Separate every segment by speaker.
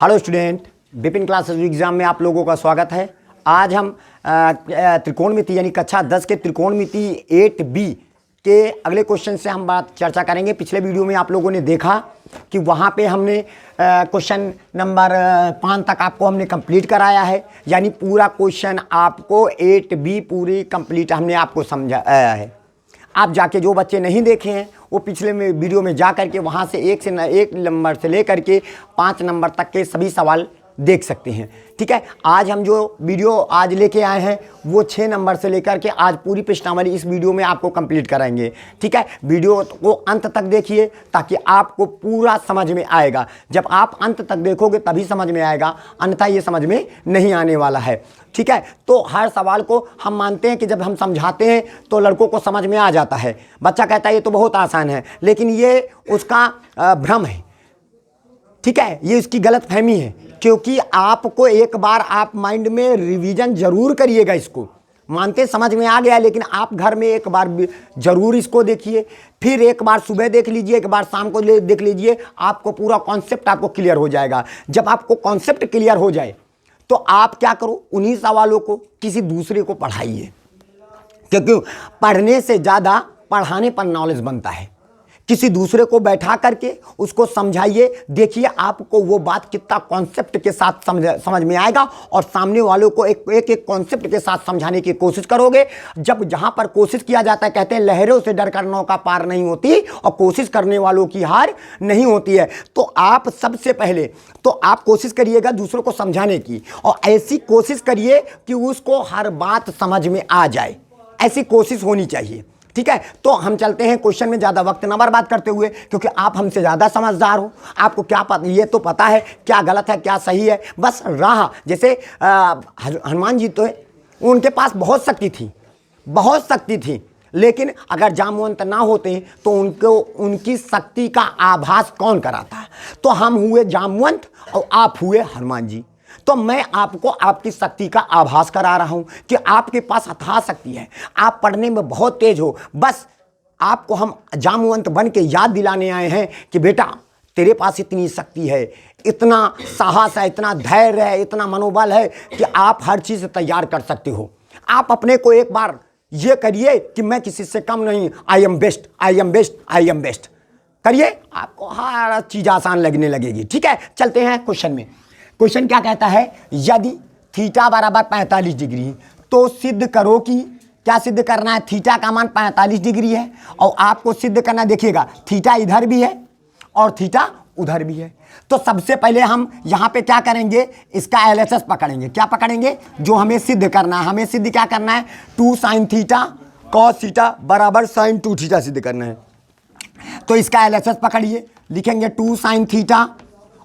Speaker 1: Hello student, Vipin classes exam में आप लोगों का स्वागत है। आज हम त्रिकोणमिति यानी कक्षा 10 के त्रिकोणमिति 8B के अगले क्वेश्चन से हम बात चर्चा करेंगे। पिछले वीडियो में आप लोगों ने देखा कि वहाँ पे हमने क्वेश्चन नंबर 5 तक आपको हमने कंप्लीट कराया है, यानी पूरा क्वेश्चन आपको 8B पूरी कंप्लीट हमने आपको समझाया है। आप जाके जो बच्चे नहीं देखे हैं वो पिछले में वीडियो में जा कर के वहाँ से एक नंबर से लेकर के 5 नंबर तक के सभी सवाल देख सकते हैं। ठीक है, आज हम जो वीडियो आज लेके आए हैं वो 6 नंबर से लेकर के आज पूरी प्रश्नावली इस वीडियो में आपको कंप्लीट कराएंगे। ठीक है, वीडियो को अंत तक देखिए ताकि आपको पूरा समझ में आएगा। जब आप अंत तक देखोगे तभी समझ में आएगा, अन्यथा ये समझ में नहीं आने वाला है। ठीक है, तो हर सवाल को हम मानते हैं कि जब हम समझाते हैं तो लड़कों को समझ में आ जाता है। बच्चा कहता है ये तो बहुत आसान है, लेकिन ये उसका भ्रम है। ठीक है, ये उसकी गलत फहमी है, क्योंकि आपको एक बार आप माइंड में रिवीजन जरूर करिएगा। इसको मानते समझ में आ गया, लेकिन आप घर में एक बार जरूर इसको देखिए, फिर एक बार सुबह देख लीजिए, एक बार शाम को देख लीजिए, आपको पूरा कॉन्सेप्ट आपको क्लियर हो जाएगा। जब आपको कॉन्सेप्ट क्लियर हो जाए तो आप क्या करो, उन्हीं सवालों को किसी दूसरे को पढ़ाइए, क्योंकि पढ़ने से ज़्यादा पढ़ाने पर नॉलेज बनता है। किसी दूसरे को बैठा करके उसको समझाइए, देखिए आपको वो बात कितना कॉन्सेप्ट के साथ समझ में आएगा, और सामने वालों को एक कॉन्सेप्ट के साथ समझाने की कोशिश करोगे। जब जहां पर कोशिश किया जाता है, कहते हैं लहरों से डर कर नौका पार नहीं होती और कोशिश करने वालों की हार नहीं होती है। तो आप सबसे पहले तो आप कोशिश करिएगा दूसरों को समझाने की, और ऐसी कोशिश करिए कि उसको हर बात समझ में आ जाए, ऐसी कोशिश होनी चाहिए। ठीक है, तो हम चलते हैं क्वेश्चन में, ज़्यादा वक्त ना बर्बाद करते हुए, क्योंकि आप हमसे ज़्यादा समझदार हो। आपको क्या पता, ये तो पता है क्या गलत है क्या सही है। बस राह जैसे हनुमान जी तो उनके पास बहुत शक्ति थी, लेकिन अगर जामवंत ना होते तो उनको उनकी शक्ति का आभास कौन कराता। तो हम हुए जामवंत और आप हुए हनुमान जी। तो मैं आपको आपकी शक्ति का आभास करा रहा हूं कि आपके पास अथाह शक्ति है, आप पढ़ने में बहुत तेज हो। बस आपको हम जामवंत बन के याद दिलाने आए हैं कि बेटा तेरे पास इतनी शक्ति है, इतना साहस है, इतना धैर्य है, इतना मनोबल है कि आप हर चीज़ तैयार कर सकते हो। आप अपने को एक बार ये करिए कि मैं किसी से कम नहीं, I am best, I am best, I am best करिए, आपको हर चीज़ आसान लगने लगेगी। ठीक है, चलते हैं क्वेश्चन में। क्वेश्चन क्या कहता है, यदि थीटा बराबर 45 डिग्री तो सिद्ध करो कि, क्या सिद्ध करना है, थीटा का मान 45 डिग्री है और आपको सिद्ध करना, देखिएगा थीटा इधर भी है और थीटा उधर भी है। तो सबसे पहले हम यहाँ पे क्या करेंगे, इसका LHS पकड़ेंगे। क्या पकड़ेंगे, जो हमें सिद्ध करना है। हमें सिद्ध क्या करना है, 2 sin थीटा cos थीटा बराबर sin 2 थीटा सिद्ध करना है। तो इसका LHS पकड़िए, लिखेंगे 2 sin थीटा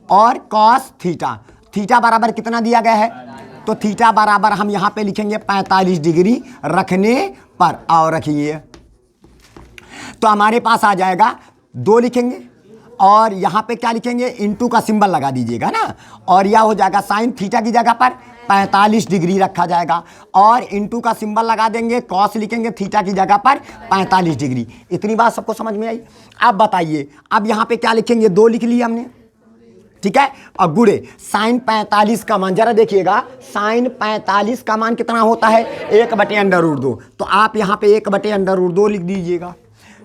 Speaker 1: और cos थीटा। थीटा बराबर कितना दिया गया है, तो थीटा बराबर हम यहाँ पे लिखेंगे 45 डिग्री रखने पर, और रखिए तो हमारे पास आ जाएगा 2 लिखेंगे, और यहाँ पे क्या लिखेंगे, इनटू का सिंबल लगा दीजिएगा ना, और यह हो जाएगा साइन थीटा की जगह पर 45 डिग्री रखा जाएगा, और इनटू का सिंबल लगा देंगे, कॉस लिखेंगे थीटा की जगह पर 45 डिग्री। इतनी बात सबको समझ में आई। अब बताइए, अब यहाँ पे क्या लिखेंगे, 2 लिख लिया हमने। ठीक है, और गुड़े साइन 45 का मान, जरा देखिएगा साइन 45 का मान कितना होता है, 1/√2। तो आप यहाँ पे 1/√2 लिख दीजिएगा।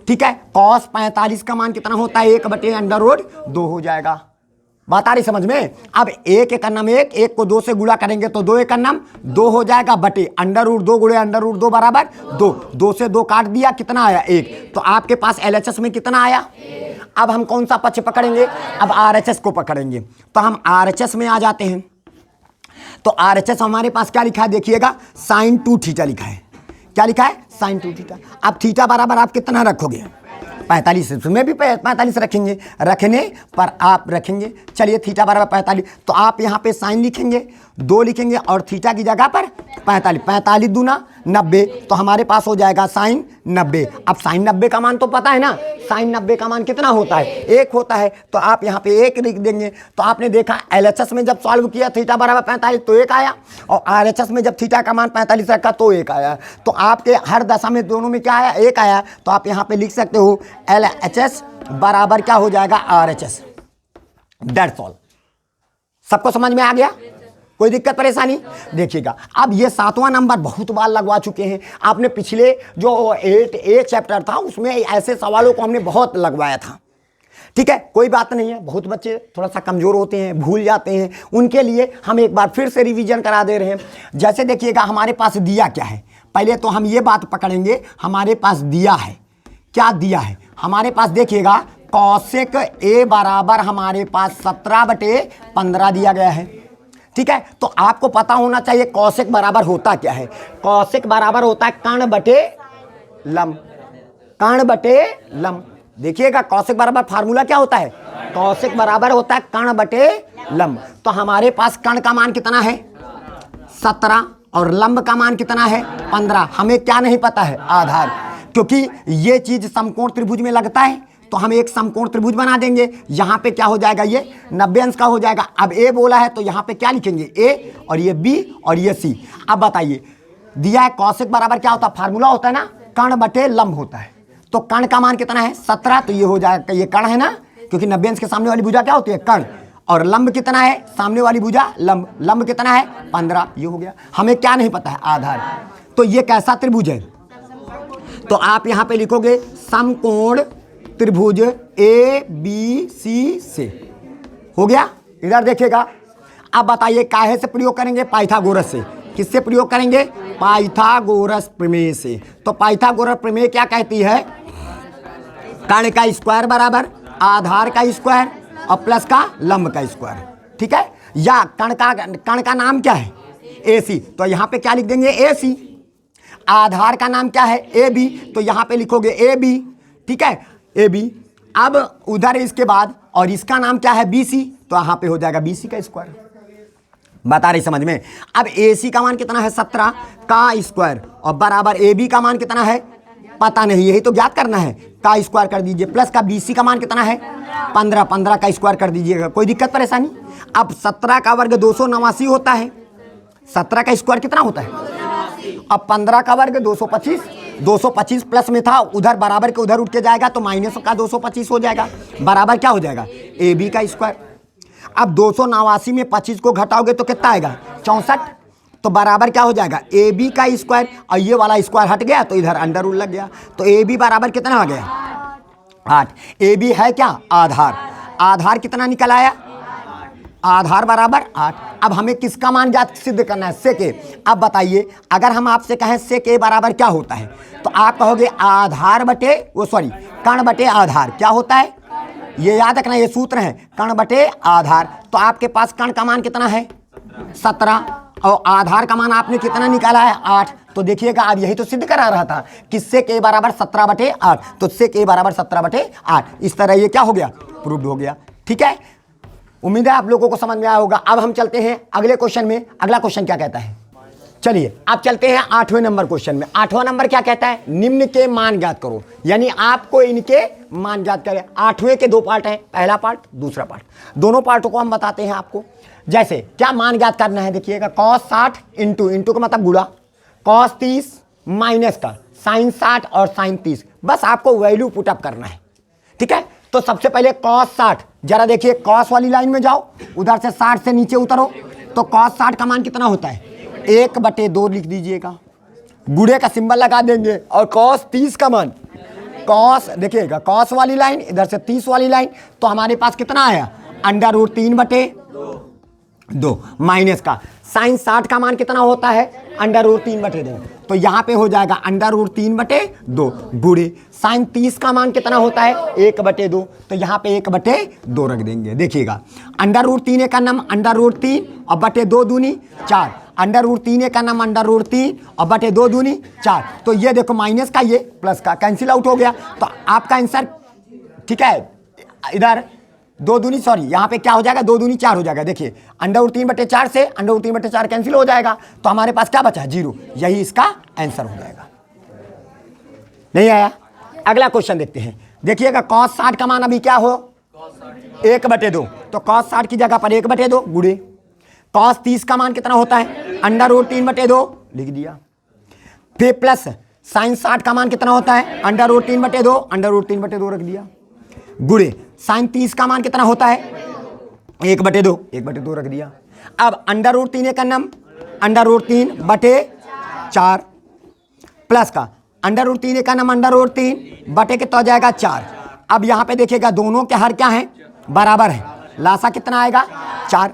Speaker 1: ठीक है, कॉस 45 का मान कितना होता है, 1/√2 हो जाएगा। बात आ रही समझ में। अब 1 एक अन्नम 1 को 2 से गुणा करेंगे तो 2 एक अन्नम 2 हो जाएगा, बटे √2 गुणे √2 बराबर 2। 2 से 2 काट दिया, कितना आया 1। तो आपके पास LHS में कितना आया। अब हम कौन सा पक्ष पकड़ेंगे, अब RHS को पकड़ेंगे। तो हम RHS में आ जाते हैं। तो RHS हमारे पास क्या लिखा है, देखिएगा sin 2 थीटा लिखा है। क्या लिखा है, sin 2 थीटा। अब थीटा बराबर आप कितना रखोगे, 45, इसमें भी 45 रखेंगे, रखने पर आप रखेंगे। चलिए थीटा बराबर 45, तो आप यहाँ पे साइन लिखेंगे, 2 लिखेंगे और थीटा की जगह पर 45, 45 दूना 90, तो हमारे पास हो जाएगा साइन 90। अब साइन 90 का मान तो पता है ना, साइन 90 का मान कितना होता है, 1 होता है। तो आप यहाँ पे 1 लिख देंगे। तो आपने देखा LHS में जब सॉल्व किया थीटा बराबर 45 तो 1 आया, और RHS में जब थीटा का मान 45 रखा तो 1 आया। तो आपके हर दशा में दोनों में क्या आया, 1 आया। तो आप यहाँ पे लिख सकते हो LHS बराबर क्या हो जाएगा, RHS। That's all. सबको समझ में आ गया? कोई दिक्कत परेशानी? देखिएगा, अब ये 7वां नंबर बहुत बार लगवा चुके हैं आपने। पिछले जो 8A चैप्टर था उसमें ऐसे सवालों को हमने बहुत लगवाया था। ठीक है, कोई बात नहीं है, बहुत बच्चे थोड़ा सा कमज़ोर होते हैं, भूल जाते हैं, उनके लिए हम एक बार फिर से रिवीजन करा दे रहे हैं। जैसे देखिएगा, हमारे पास दिया क्या है, पहले तो हम ये बात पकड़ेंगे, हमारे पास दिया है, क्या दिया है हमारे पास? देखिएगा, कौशिक A बराबर हमारे पास 17/15 दिया गया है। ठीक है, तो आपको पता होना चाहिए कौशिक बराबर होता क्या है। कौशिक बराबर होता है कर्ण बटे लंब, कर्ण बटे लंब। देखिएगा, कौशिक बराबर फार्मूला क्या होता है? कौशिक बराबर होता है कर्ण बटे लंब। तो हमारे पास कर्ण का मान कितना है? 17 और लंब का मान कितना है? 15। हमें क्या नहीं पता है? आधार। क्योंकि ये चीज समकोण त्रिभुज में लगता है तो हम एक समकोण त्रिभुज बना देंगे। यहाँ पे क्या हो जाएगा? ये 90 अंश का हो जाएगा। अब ए बोला है तो यहाँ पे क्या लिखेंगे? ए, और ये बी, और ये सी। अब बताइए, दिया है कौशिक बराबर क्या होता है? फार्मूला होता है ना, कर्ण बटे लंब होता है। तो कर्ण का मान कितना है? 17। तो ये हो जाएगा, ये कर्ण है ना, क्योंकि 90 अंश के सामने वाली भुजा क्या होती है? कर्ण। और लंब कितना है? सामने वाली भुजा लंब। लंब कितना है? 15। ये हो गया। हमें क्या नहीं पता है? आधार। तो ये कैसा त्रिभुज है? तो आप यहाँ पे लिखोगे समकोण त्रिभुज ABC से। हो गया? इधर देखिएगा। अब बताइए काहे से प्रयोग करेंगे? पाइथागोरस से। किससे प्रयोग करेंगे? पाइथागोरस प्रमेय से। तो पाइथागोरस प्रमेय क्या कहती है? कर्ण का स्क्वायर बराबर आधार का स्क्वायर और प्लस का लंब का स्क्वायर। ठीक है, या कर्ण का नाम क्या है? AC। तो यहाँ पे क्या लिख देंगे? AC। आधार का नाम क्या है? AB। तो यहाँ पे लिखोगे AB। ठीक है, AB। अब उधर इसके बाद, और इसका नाम क्या है? BC। तो यहाँ पे हो जाएगा BC का स्क्वायर। बता रही समझ में? अब AC का मान कितना है? 17 का स्क्वायर, और बराबर AB का मान कितना है? पता नहीं, यही तो ज्ञात करना है। का स्क्वायर कर दीजिए, प्लस का BC का मान कितना है? 15। 15 का स्क्वायर कर दीजिएगा। कोई दिक्कत परेशानी? अब 17 का वर्ग 289 होता है। 17 का स्क्वायर कितना होता है? अब 15 का वर्ग 225। 225 प्लस में था, उधर बराबर के उधर उठ के जाएगा तो माइनस का 225 हो जाएगा। बराबर क्या हो जाएगा? AB का स्क्वायर। अब 289 में 25 को घटाओगे तो कितना आएगा? 64। तो बराबर क्या हो जाएगा? AB का स्क्वायर। और ये वाला स्क्वायर हट गया तो इधर अंडर रूट लग गया। तो AB बराबर कितना आ गया? 8। AB है क्या? आधार। आधार कितना निकल आया? आधार बराबर 8। अब हमें किसका मान ज्ञात सिद्ध करना है? सेक ए। अब बताइए, अगर हम आपसे कहें सेक ए बराबर क्या होता है, तो आप कहोगे आधार बटे कर्ण बटे आधार। क्या होता है? ये याद रखना, ये सूत्र है, कर्ण बटे आधार। तो आपके पास कर्ण का मान कितना है? 17, और आधार का मान आपने कितना निकाला है? 8। तो देखिएगा, अब यही तो सिद्ध करा रहा था कि सेक ए बराबर 17/8। तो सेक ए बराबर 17/8। इस तरह ये क्या हो गया? प्रूव्ड हो गया। ठीक है, उम्मीद है आप लोगों को समझ में आया होगा। अब हम चलते हैं अगले क्वेश्चन में। अगला क्वेश्चन क्या कहता है? चलिए अब चलते हैं 8वें नंबर क्वेश्चन में। 8वां नंबर क्या कहता है? निम्न के मान ज्ञात करो। यानी आपको इनके मान ज्ञात करें। 8वें के 2 पार्ट हैं, पहला पार्ट, दूसरा पार्ट। दोनों पार्टों को हम बताते हैं आपको। जैसे क्या मान ज्ञात करना है? देखिएगा, cos 60 इंटू का मतलब गुणा, cos 30 माइनस का sin 60 और sin 30। बस आपको वैल्यू पुटअप करना है। ठीक है, तो सबसे पहले cos 60, जरा देखिए cos वाली लाइन में जाओ, उधर से 60 से नीचे उतरो। तो cos 60 का मान कितना होता है? 1/2 लिख दीजिएगा, गुणे का सिंबल लगा देंगे। और cos 30 का मान, cos देखिएगा, cos वाली लाइन इधर से 30 वाली लाइन, तो हमारे पास कितना आया? √3/2 माइनस का sin 60 का मान कितना होता है? √3/2। तो यहाँ पे हो जाएगा √3/2 गुणे sin 30 का मान कितना होता है? 1/2। तो यहाँ पे 1/2 रख देंगे। देखिएगा, √3 का नाम √3 और बटे 2 दूनी 4। √3 का नाम √3 और बटे 2 दूनी 4। तो ये देखो, माइनस का ये प्लस का कैंसिल आउट हो गया। तो आपका आंसर, ठीक है, इधर 2 दूनी यहाँ पे क्या हो जाएगा? 2 दूनी 4 हो जाएगा। देखिए, √3/4 से √3/4 कैंसिल हो जाएगा। तो हमारे पास क्या बचा? 0। यही इसका आंसर हो जाएगा। नहीं आया? अगला क्वेश्चन देखते हैं। देखिएगा, cos 60 का मान अभी क्या हो? 1/2। तो cos 60 की जगह पर 1/2 गुणे cos 30 का मान कितना होता है? √3/2 लिख दिया। फिर प्लस sin 60 का मान कितना होता है? √3/2 रख दिया, गुणे sin 30 का मान कितना होता है? 1/2, 1/2 रख दिया। अब √3 का नाम √3/4 प्लस का √3 का नाम √3 बटे के तो जाएगा 4। अब यहाँ पे देखिएगा दोनों के हर क्या है, बराबर है, लासा कितना आएगा 4।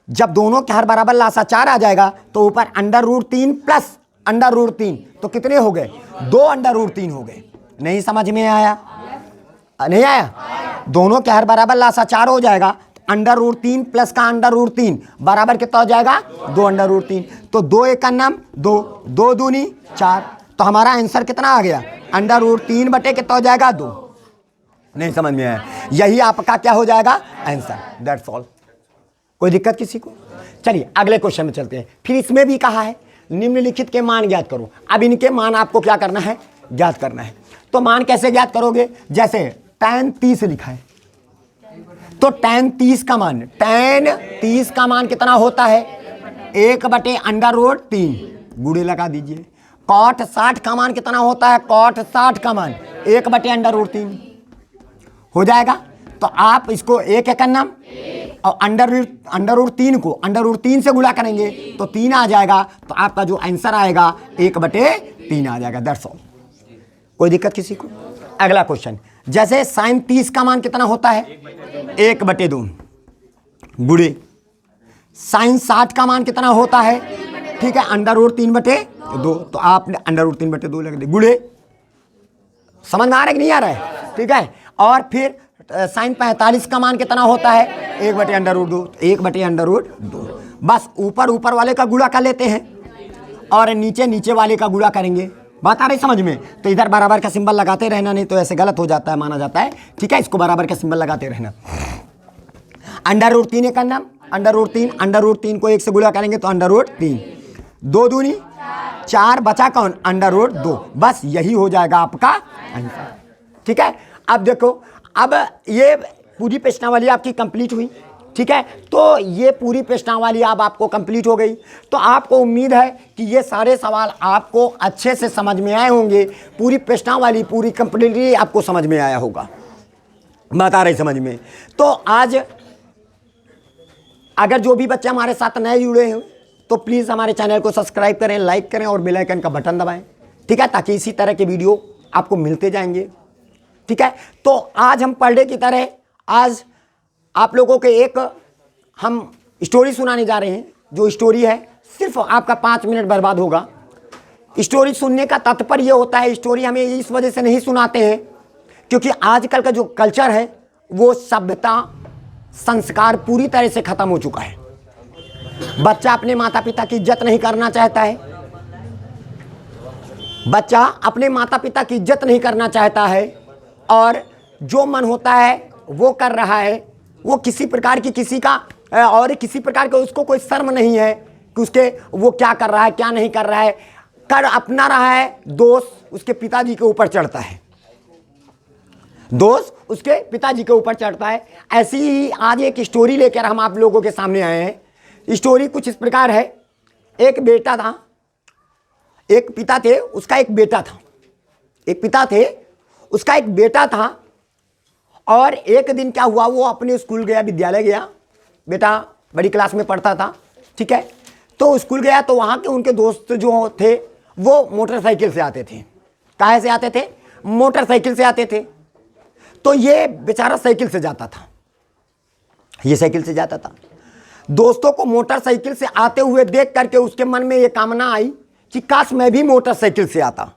Speaker 1: जब दोनों के हर बराबर लासा 4 आ जाएगा तो ऊपर √3 प्लस √3 तो कितने हो गए, 2 √3 हो गए। नहीं समझ में आया, नहीं आया? दोनों के हर बराबर लासा 4 हो जाएगा, √3 प्लस का √3 बराबर कितना हो जाएगा, 2 √3। तो 2 एक का नाम 2, 2 दूनी 4, तो हमारा आंसर कितना आ गया, √3 बटे कितना हो जाएगा 2। नहीं समझ में आया? यही आपका क्या हो जाएगा आंसर, दैट्स ऑल। कोई दिक्कत किसी को? चलिए अगले क्वेश्चन में चलते हैं। फिर इसमें भी कहा है निम्नलिखित के मान ज्ञात करो। अब इनके मान आपको क्या करना है, ज्ञात करना है। तो मान कैसे ज्ञात करोगे, जैसे tan 30 लिखा है तो tan 30 का मान कितना होता है, 1/√3 गुणे लगा दीजिए। cot 60 का मान कितना होता है, cot 60 का मान 1/√3 हो जाएगा। तो आप इसको एक एक नाम और √3 को √3 से गुणा करेंगे तो 3 आ जाएगा। तो आपका जो आंसर आएगा 1/3 आ जाएगा, दैट्स ऑल। कोई दिक्कत किसी को? अगला क्वेश्चन, जैसे sin 30 का मान कितना होता है, 1/2 गुणे sin 60 का मान कितना होता है, ठीक है, √3/2। तो आपने √3/2 लग दे गुणे। समझ में आ रहा है कि नहीं आ रहा है? ठीक है। और फिर sin 45 का मान कितना होता है, 1/√2, 1/√2। बस ऊपर वाले का गुणा कर लेते हैं और नीचे वाले का गुणा करेंगे। बात आ रही समझ में? तो इधर बराबर का सिंबल लगाते रहना, नहीं तो ऐसे गलत हो जाता है, माना जाता है। ठीक है, इसको बराबर का सिंबल लगाते रहना। √3 का नाम √3 को 1 से गुणा करेंगे तो √3, 2 दूनी 4, बचा कौन, √2। बस यही हो जाएगा आपका आंसर। ठीक है। अब देखो, अब ये पूरी प्रश्नावली आपकी कंप्लीट हुई। ठीक है, तो ये पूरी प्रश्नावली अब आपको कंप्लीट हो गई। तो आपको उम्मीद है कि ये सारे सवाल आपको अच्छे से समझ में आए होंगे। पूरी प्रश्नावली पूरी कंप्लीटली आपको समझ में आया होगा। बात आ रही समझ में? तो आज अगर जो भी बच्चे हमारे साथ नए जुड़े हैं तो प्लीज़ हमारे चैनल को सब्सक्राइब करें, लाइक करें और बेल आइकन का बटन दबाएं। ठीक है, ताकि इसी तरह के वीडियो आपको मिलते जाएंगे। ठीक है, तो आज हम पर डे की तरह आज आप लोगों के एक हम स्टोरी सुनाने जा रहे हैं। जो स्टोरी है सिर्फ आपका 5 मिनट बर्बाद होगा। स्टोरी सुनने का तात्पर्य ये होता है, स्टोरी हमें इस वजह से नहीं सुनाते हैं क्योंकि आजकल का जो कल्चर है वो सभ्यता संस्कार पूरी तरह से ख़त्म हो चुका है। बच्चा अपने माता पिता की इज्जत नहीं करना चाहता है, बच्चा अपने माता पिता की इज्जत नहीं करना चाहता है और जो मन होता है वो कर रहा है। वो किसी प्रकार की किसी का और किसी प्रकार का उसको कोई शर्म नहीं है कि उसके वो क्या कर रहा है क्या नहीं कर रहा है, कर अपना रहा है। दोष उसके पिताजी के ऊपर चढ़ता है, दोष उसके पिताजी के ऊपर चढ़ता है। ऐसी ही आज एक स्टोरी लेकर हम आप लोगों के सामने आए हैं। स्टोरी कुछ इस प्रकार है। एक बेटा था, एक पिता थे, उसका एक बेटा था। एक पिता थे, उसका एक बेटा था। और एक दिन क्या हुआ, वो अपने स्कूल गया, विद्यालय गया। बेटा बड़ी क्लास में पढ़ता था। ठीक है, तो स्कूल गया तो वहाँ के उनके दोस्त जो थे वो मोटरसाइकिल से आते थे। काहे से आते थे? मोटरसाइकिल से आते थे। तो ये बेचारा साइकिल से जाता था, ये साइकिल से जाता था। दोस्तों को मोटरसाइकिल से आते हुए देख करके उसके मन में ये कामना आई कि काश मैं भी मोटरसाइकिल से आता।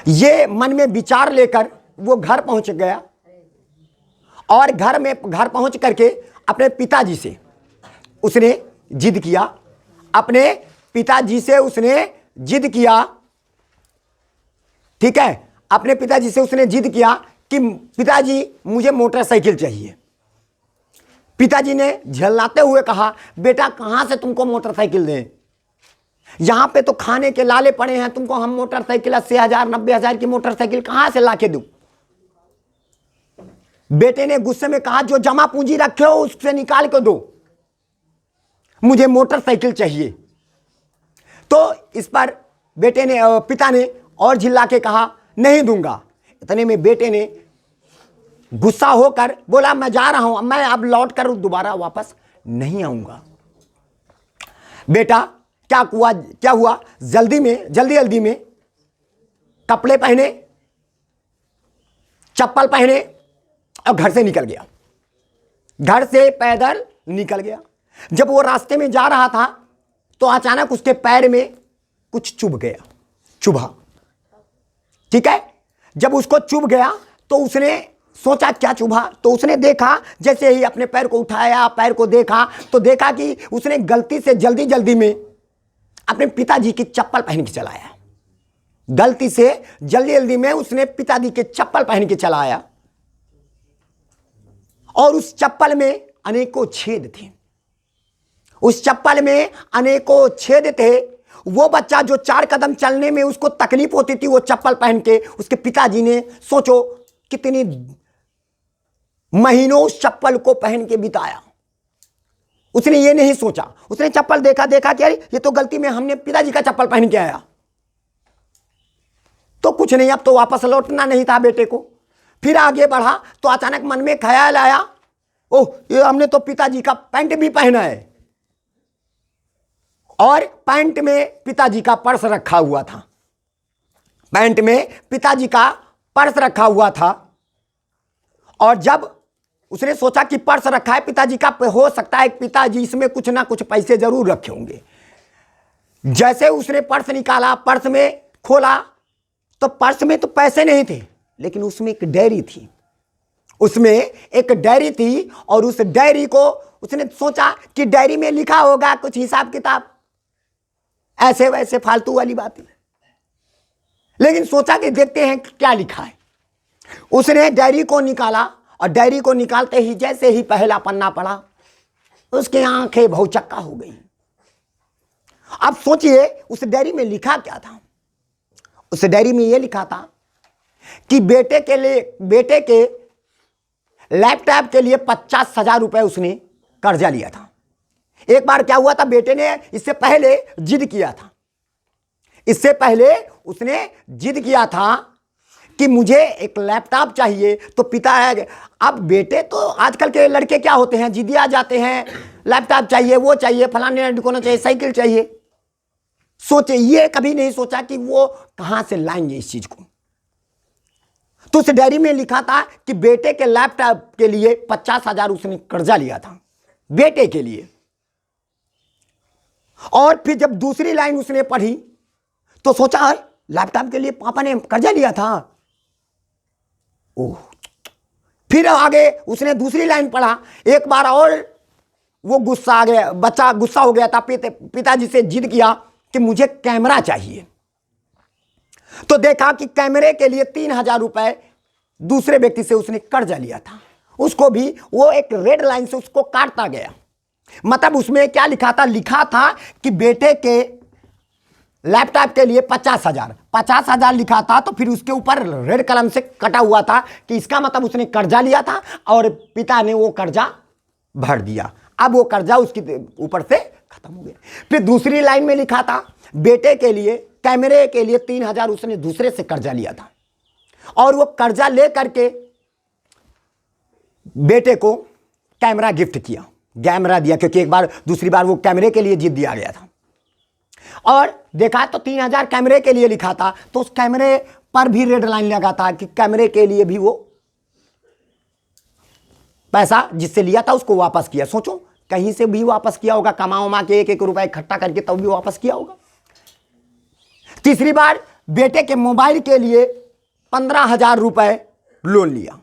Speaker 1: ये मन में विचार लेकर वो घर पहुंच गया और घर पहुंच करके अपने पिताजी से उसने जिद किया। अपने पिताजी से उसने जिद किया। ठीक है, अपने पिताजी से उसने जिद किया कि पिताजी मुझे मोटरसाइकिल चाहिए। पिताजी ने झल्लाते हुए कहा, बेटा कहां से तुमको मोटरसाइकिल दें, यहां पे तो खाने के लाले पड़े हैं, तुमको हम मोटरसाइकिल 80,000 90,000 की मोटरसाइकिल कहां से लाके दूं। बेटे ने गुस्से में कहा, जो जमा पूंजी रखे हो उससे निकाल के दो, मुझे मोटरसाइकिल चाहिए। तो इस पर पिता ने और झिल्ला के कहा, नहीं दूंगा। इतने में बेटे ने गुस्सा होकर बोला मैं जा रहा हूं, मैं अब लौट कर दोबारा वापस नहीं आऊंगा। बेटा क्या हुआ, जल्दी में कपड़े पहने, चप्पल पहने और घर से निकल गया। घर से पैदल निकल गया। जब वो रास्ते में जा रहा था तो अचानक उसके पैर में कुछ चुभा। ठीक है, जब उसको चुभ गया तो उसने सोचा क्या चुभा, तो उसने देखा, जैसे ही अपने पैर को उठाया, पैर को देखा तो देखा कि उसने गलती से जल्दी में अपने पिताजी की चप्पल पहन के चलाया। गलती से जल्दी में उसने पिताजी के चप्पल पहन के चलाया और उस चप्पल में अनेकों छेद थे। उस चप्पल में अनेकों छेद थे। वो बच्चा जो 4 कदम चलने में उसको तकलीफ होती थी, वो चप्पल पहन के उसके पिताजी ने सोचो कितनी महीनों उस चप्पल को पहन के बिताया। उसने ये नहीं सोचा, उसने चप्पल देखा कि अरे ये तो गलती में हमने पिताजी का चप्पल पहन के आया, तो कुछ नहीं, अब तो वापस लौटना नहीं था बेटे को। फिर आगे बढ़ा तो अचानक मन में ख्याल आया, ओह ये हमने तो पिताजी का पैंट भी पहना है, और पैंट में पिताजी का पर्स रखा हुआ था। पैंट में पिताजी का पर्स रखा हुआ था। और जब उसने सोचा कि पर्स रखा है पिताजी का, हो सकता है पिताजी इसमें कुछ ना कुछ पैसे जरूर रखे होंगे। जैसे उसने पर्स निकाला, पर्स में खोला तो पर्स में तो पैसे नहीं थे, लेकिन उसमें एक डायरी थी। उसमें एक डायरी थी और उस डायरी को उसने सोचा कि डायरी में लिखा होगा कुछ हिसाब किताब, ऐसे वैसे फालतू वाली बातें। लेकिन सोचा कि देखते हैं क्या लिखा है। उसने डायरी को निकाला और डायरी को निकालते ही जैसे ही पहला पन्ना पढ़ा, उसकी आंखें भौचक्का हो गई। अब सोचिए उस डायरी में लिखा क्या था। उस डायरी में यह लिखा था कि बेटे के लैपटॉप के लिए 50,000 रुपए उसने कर्जा लिया था। एक बार क्या हुआ था, बेटे ने इससे पहले जिद किया था। इससे पहले उसने जिद किया था कि मुझे एक लैपटॉप चाहिए, तो पिता है। अब बेटे तो आजकल के लड़के क्या होते हैं, जिदिया जाते हैं, लैपटॉप चाहिए, वो चाहिए, फलाने को चाहिए, साइकिल चाहिए। सोचे, ये कभी नहीं सोचा कि वो कहां से लाएंगे इस चीज को। तो उस डायरी में लिखा था कि बेटे के लैपटॉप के लिए 50,000 उसने कर्जा लिया था, बेटे के लिए। और फिर जब दूसरी लाइन उसने पढ़ी तो सोचा है लैपटॉप के लिए पापा ने कर्जा लिया था। ओह, फिर आगे उसने दूसरी लाइन पढ़ा। एक बार और वो गुस्सा आ गया, बच्चा गुस्सा हो गया था, पिताजी से जिद किया कि मुझे कैमरा चाहिए। तो देखा कि कैमरे के लिए 3,000 रुपए दूसरे व्यक्ति से उसने कर्जा लिया था। उसको भी वो एक रेड लाइन से उसको काटता गया। मतलब उसमें क्या लिखा था कि बेटे के लैपटॉप के लिए 50,000 लिखा था। तो फिर उसके ऊपर रेड कलम से कटा हुआ था कि इसका मतलब उसने कर्जा लिया था और पिता ने वो कर्जा भर दिया। अब वो कर्जा उसके ऊपर से खत्म हो गया। फिर दूसरी लाइन में लिखा था बेटे के लिए कैमरे के लिए 3,000 उसने दूसरे से कर्जा लिया था और वो कर्जा ले करके बेटे को कैमरा गिफ्ट किया, कैमरा दिया, क्योंकि एक बार दूसरी बार वो कैमरे के लिए जिद दिया गया था। और देखा तो 3,000 कैमरे के लिए लिखा था, तो उस कैमरे पर भी रेड लाइन लगा था कि कैमरे के लिए भी वो पैसा जिससे लिया था उसको वापस किया। सोचो कहीं से भी वापस किया होगा, कमा उमा के 1-1 रुपए इकट्ठा करके तब भी वापस किया होगा। तीसरी बार बेटे के मोबाइल के लिए 15,000 रुपए लोन लिया।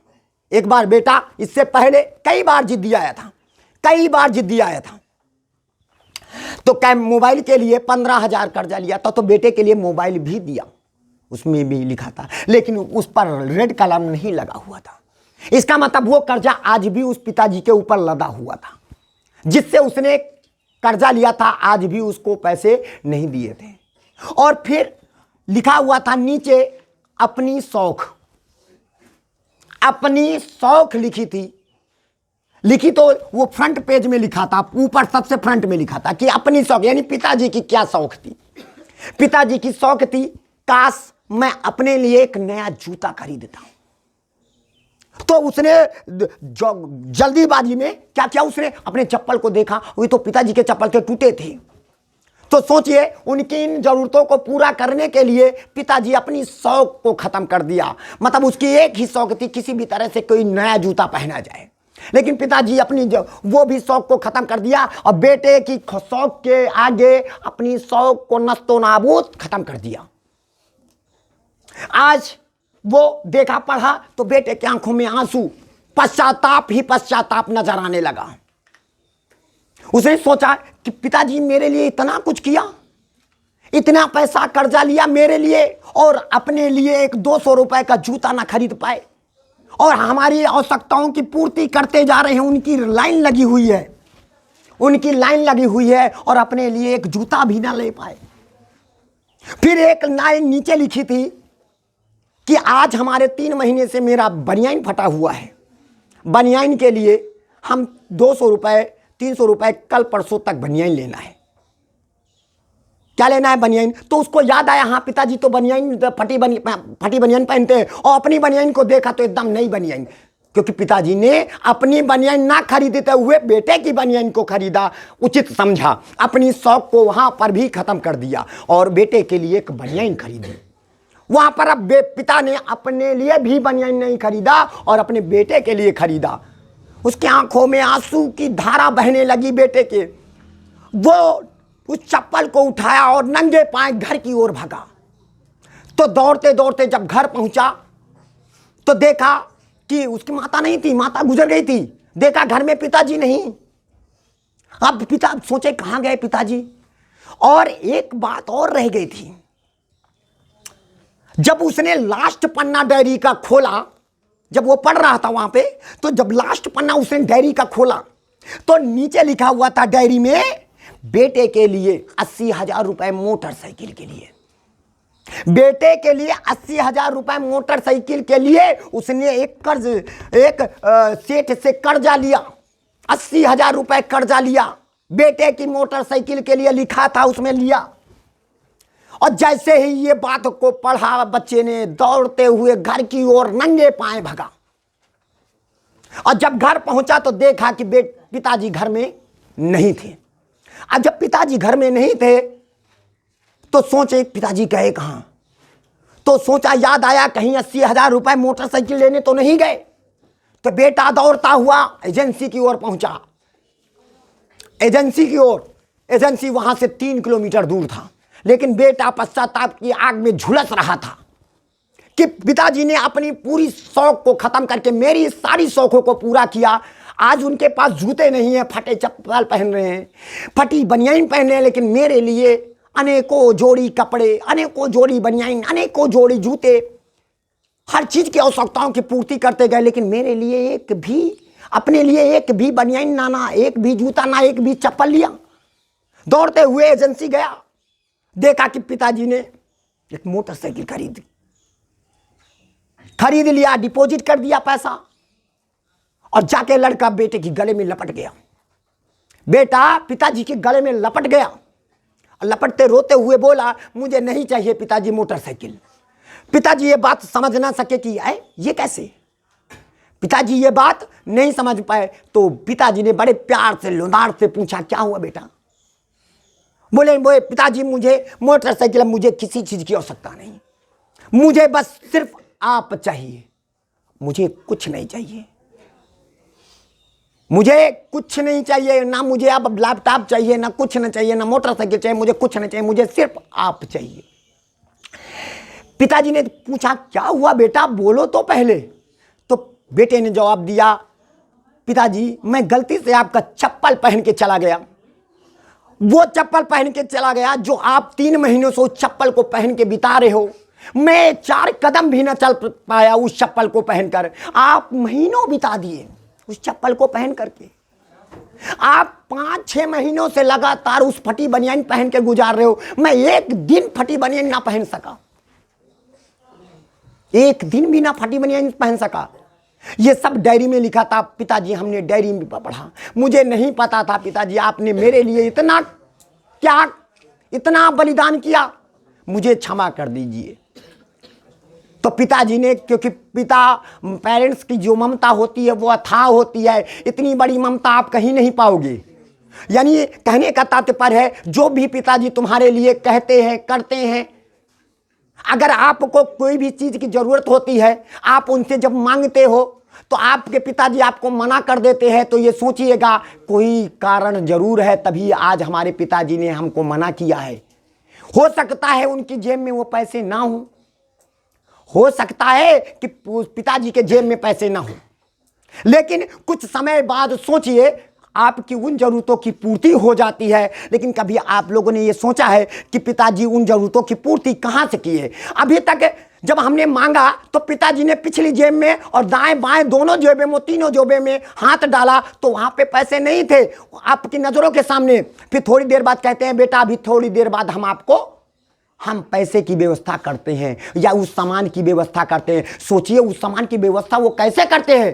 Speaker 1: एक बार बेटा इससे पहले कई बार जिद्दी आया था, तो मोबाइल के लिए 15,000 कर्जा लिया था, तो बेटे के लिए मोबाइल भी दिया, उसमें भी लिखा था, लेकिन उस पर रेड कलम नहीं लगा हुआ था। इसका मतलब वो कर्जा आज भी उस पिताजी के ऊपर लदा हुआ था, जिससे उसने कर्जा लिया था, आज भी उसको पैसे नहीं दिए थे। और फिर लिखा हुआ था नीचे अपनी शौक लिखी तो वो फ्रंट पेज में लिखा था, ऊपर सबसे फ्रंट में लिखा था कि अपनी शौक, यानी पिताजी की क्या शौक थी। पिताजी की शौक थी काश मैं अपने लिए एक नया जूता खरीदता हूं। तो उसने जल्दीबाजी में क्या किया, उसने अपने चप्पल को देखा, वही तो पिताजी के चप्पल के टूटे थे। तो सोचिए, उनकी इन जरूरतों को पूरा करने के लिए पिताजी अपनी शौक को खत्म कर दिया। मतलब उसकी एक ही शौक थी, किसी भी तरह से कोई नया जूता पहना जाए। लेकिन पिताजी अपनी वो भी शौक को खत्म कर दिया और बेटे की शौक के आगे अपनी शौक को नस्तो नाबूद खत्म कर दिया। आज वो देखा पढ़ा तो बेटे की आंखों में आंसू, पश्चाताप ही पश्चाताप नजर आने लगा। उसने सोचा कि पिताजी मेरे लिए इतना कुछ किया, इतना पैसा कर्जा लिया मेरे लिए, और अपने लिए एक 200 रुपए का जूता ना खरीद पाए, और हमारी आवश्यकताओं की पूर्ति करते जा रहे हैं। उनकी लाइन लगी हुई है, उनकी लाइन लगी हुई है, और अपने लिए एक जूता भी ना ले पाए। फिर एक लाइन नीचे लिखी थी कि आज हमारे 3 महीने से मेरा बनियान फटा हुआ है, बनियान के लिए हम 200 रुपए 300 रुपए कल परसों तक बनियान लेना है। क्या लेना है? बनियान। तो उसको याद आया, हाँ पिताजी तो बनियान फटी बनियान पहनते हैं, और अपनी बनियान को देखा तो एकदम नई बनियान, क्योंकि पिताजी ने अपनी बनियान ना खरीदते हुए बेटे की बनियान को खरीदा, उचित समझा, अपनी शौक को वहां पर भी खत्म कर दिया और बेटे के लिए एक बनियान खरीदी। वहां पर अब पिता ने अपने लिए भी बनियान नहीं खरीदा और अपने बेटे के लिए खरीदा। उसकी आंखों में आंसू की धारा बहने लगी बेटे के। वो उस चप्पल को उठाया और नंगे पांव घर की ओर भागा। तो दौड़ते दौड़ते जब घर पहुंचा तो देखा कि उसकी माता नहीं थी, माता गुजर गई थी। देखा घर में पिताजी नहीं। अब पिता सोचे कहां गए पिताजी। और एक बात और रह गई थी, जब उसने लास्ट पन्ना डायरी का खोला, जब वो पढ़ रहा था वहां पे, तो जब लास्ट पन्ना उसने डायरी का खोला तो नीचे लिखा हुआ था डायरी में, बेटे के लिए 80,000 रुपए मोटरसाइकिल के लिए। बेटे के लिए 80,000 रुपए मोटरसाइकिल के लिए उसने एक सेठ से कर्जा लिया, 80,000 रुपए कर्जा लिया। बेटे की मोटरसाइकिल के लिए लिखा था, उसमें लिया। और जैसे ही ये बात को पढ़ा, बच्चे ने दौड़ते हुए घर की ओर नंगे पांव भागा। और जब घर पहुंचा तो देखा कि पिताजी घर में नहीं थे। अब जब पिताजी घर में नहीं थे तो सोचे पिताजी गए कहां। तो सोचा, याद आया कहीं 80,000 रुपए मोटरसाइकिल लेने तो नहीं गए। तो बेटा दौड़ता हुआ एजेंसी की ओर पहुंचा। एजेंसी की ओर, एजेंसी वहां से 3 किलोमीटर दूर था। लेकिन बेटा पश्चाताप की आग में झुलस रहा था कि पिताजी ने अपनी पूरी शौक को खत्म करके मेरी सारी शौकों को पूरा किया। आज उनके पास जूते नहीं है, फटे चप्पल पहन रहे हैं, फटी बनियान पहन रहे हैं, लेकिन मेरे लिए अनेकों जोड़ी कपड़े, अनेकों जोड़ी बनियान, अनेकों जोड़ी जूते, हर चीज की आवश्यकताओं की पूर्ति करते गए। लेकिन मेरे लिए एक भी, अपने लिए एक भी बनियान ना, एक भी जूता ना, एक भी चप्पल लिया। दौड़ते हुए एजेंसी गया, देखा कि पिताजी ने एक मोटरसाइकिल खरीद लिया, डिपॉजिट कर दिया पैसा, और जाके लड़का बेटे की गले में लपट गया। बेटा पिताजी के गले में लपट गया, लपटते रोते हुए बोला, मुझे नहीं चाहिए पिताजी मोटरसाइकिल। पिताजी ये बात समझ ना सके कि ये कैसे, पिताजी ये बात नहीं समझ पाए। तो पिताजी ने बड़े प्यार से लुनार से पूछा, क्या हुआ बेटा? बोले पिताजी मुझे मोटरसाइकिल, मुझे किसी चीज की आवश्यकता नहीं, मुझे बस सिर्फ आप चाहिए, मुझे कुछ नहीं चाहिए, मुझे कुछ नहीं चाहिए, ना मुझे अब लैपटॉप चाहिए, ना कुछ नहीं चाहिए, ना मोटरसाइकिल चाहिए, मुझे कुछ नहीं चाहिए, मुझे सिर्फ आप चाहिए। पिताजी ने पूछा, क्या हुआ बेटा, बोलो तो पहले। तो बेटे ने जवाब दिया, पिताजी मैं गलती से आपका चप्पल पहन के चला गया। वो चप्पल पहन के चला गया जो आप 3 महीनों से उस चप्पल को पहन के बिता रहे हो। मैं 4 कदम भी न चल पाया उस चप्पल को पहनकर, आप महीनों बिता दिए उस चप्पल को पहन करके। आप 5-6 महीनों से लगातार उस फटी बनियान पहन के गुजार रहे हो, मैं एक दिन फटी बनियान ना पहन सका, एक दिन भी ना फटी बनियान पहन सका। ये सब डायरी में लिखा था पिताजी, हमने डायरी में पढ़ा। मुझे नहीं पता था पिताजी, आपने मेरे लिए इतना त्याग, इतना बलिदान किया, मुझे क्षमा कर दीजिए। तो पिताजी ने, क्योंकि पेरेंट्स की जो ममता होती है वो अथाह होती है, इतनी बड़ी ममता आप कहीं नहीं पाओगे। यानी कहने का तात्पर्य है, जो भी पिताजी तुम्हारे लिए कहते हैं, करते हैं, अगर आपको कोई भी चीज की जरूरत होती है, आप उनसे जब मांगते हो तो आपके पिताजी आपको मना कर देते हैं, तो ये सोचिएगा कोई कारण जरूर है, तभी आज हमारे पिताजी ने हमको मना किया है। हो सकता है उनकी जेब में वो पैसे ना हो सकता है कि पिताजी के जेब में पैसे ना हो, लेकिन कुछ समय बाद सोचिए आपकी उन जरूरतों की पूर्ति हो जाती है। लेकिन कभी आप लोगों ने ये सोचा है कि पिताजी उन जरूरतों की पूर्ति कहाँ से किए? अभी तक जब हमने मांगा तो पिताजी ने पिछली जेब में और दाएं बाएं दोनों जेबों में, तीनों जेबों में हाथ डाला तो वहां पे पैसे नहीं थे आपकी नजरों के सामने। फिर थोड़ी देर बाद कहते हैं बेटा अभी थोड़ी देर बाद हम पैसे की व्यवस्था करते हैं या उस सामान की व्यवस्था करते हैं। सोचिए उस सामान की व्यवस्था वो कैसे करते हैं?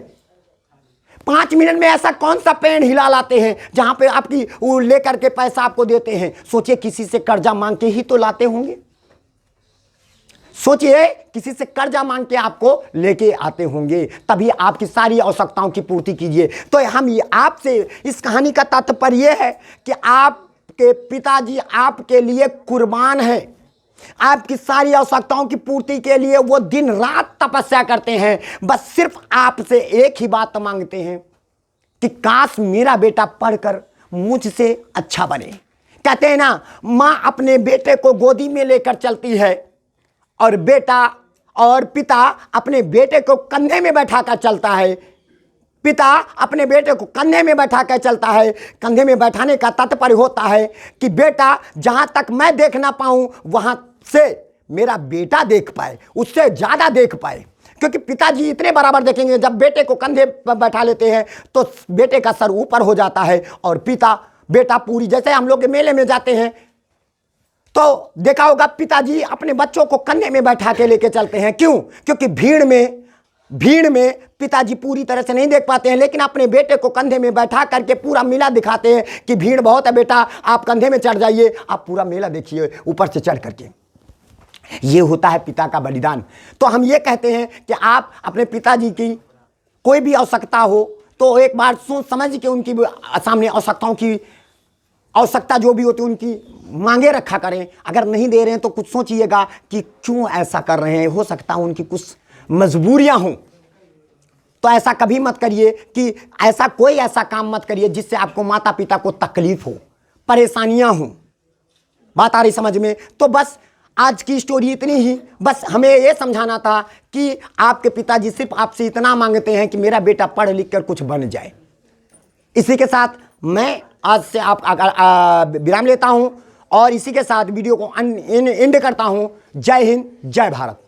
Speaker 1: 5 मिनट में ऐसा कौन सा पेन हिला लाते हैं जहां पे आपकी वो लेकर के पैसा आपको देते हैं? सोचिए किसी से कर्जा मांग के ही तो लाते होंगे। सोचिए किसी से कर्जा मांग के आपको लेके आते होंगे, तभी आपकी सारी आवश्यकताओं की पूर्ति कीजिए। तो हम ये आपसे इस कहानी का तात्पर्य यह है कि आपके पिताजी आपके लिए कुर्बान है। आपकी सारी आवश्यकताओं की पूर्ति के लिए वो दिन रात तपस्या करते हैं। बस सिर्फ आपसे एक ही बात मांगते हैं कि काश मेरा बेटा पढ़कर मुझसे अच्छा बने। कहते हैं ना, माँ अपने बेटे को गोदी में लेकर चलती है और पिता अपने बेटे को कंधे में बैठाकर चलता है। पिता अपने बेटे को कंधे में बैठा कर चलता है। कंधे में बैठाने का तात्पर्य होता है कि बेटा जहां तक मैं देख ना पाऊं वहां से मेरा बेटा देख पाए, उससे ज्यादा देख पाए। क्योंकि पिताजी इतने बराबर देखेंगे, जब बेटे को कंधे पर बैठा लेते हैं तो बेटे का सर ऊपर हो जाता है और बेटा पूरी, जैसे हम लोग मेले में जाते हैं तो देखा होगा पिताजी अपने बच्चों को कंधे में बैठा के लेके चलते हैं। क्यों? क्योंकि भीड़ में पिताजी पूरी तरह से नहीं देख पाते हैं, लेकिन अपने बेटे को कंधे में बैठा करके पूरा मेला दिखाते हैं कि भीड़ बहुत है बेटा, आप कंधे में चढ़ जाइए, आप पूरा मेला देखिए ऊपर से चढ़ करके। ये होता है पिता का बलिदान। तो हम ये कहते हैं कि आप अपने पिताजी की कोई भी आवश्यकता हो तो एक बार सोच समझ के उनकी सामने आवश्यकता जो भी होती है उनकी मांगे रखा करें। अगर नहीं दे रहे हैं तो कुछ सोचिएगा कि क्यों ऐसा कर रहे हैं, हो सकता है उनकी कुछ मजबूरियां हों। तो ऐसा कभी मत करिए कि ऐसा काम मत करिए जिससे आपको माता पिता को तकलीफ हो, परेशानियां हों। बात आ रही समझ में? तो बस आज की स्टोरी इतनी ही। बस हमें यह समझाना था कि आपके पिताजी सिर्फ आपसे इतना मांगते हैं कि मेरा बेटा पढ़ लिख कर कुछ बन जाए। इसी के साथ मैं आज से विराम लेता हूं और इसी के साथ वीडियो को एंड करता हूं। जय हिंद, जय भारत।